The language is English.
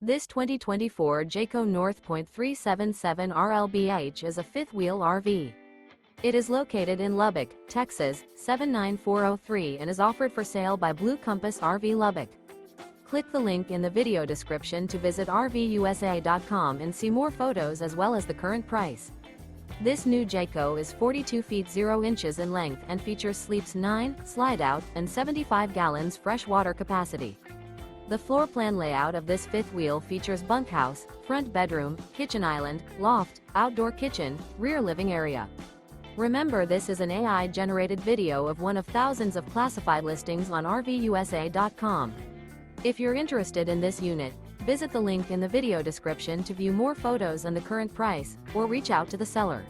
This 2024 Jayco North Point 377 RLBH is a fifth-wheel RV. It is located in Lubbock, Texas, 79403 and is offered for sale by Blue Compass RV Lubbock. Click the link in the video description to visit RVUSA.com and see more photos as well as the current price. This new Jayco is 42 feet 0 inches in length and features sleeps 9, slide-out, and 75 gallons fresh water capacity. The floor plan layout of this fifth wheel features bunkhouse, front bedroom, kitchen island, loft, outdoor kitchen, rear living area. Remember, this is an AI-generated video of one of thousands of classified listings on RVUSA.com. If you're interested in this unit, visit the link in the video description to view more photos and the current price, or reach out to the seller.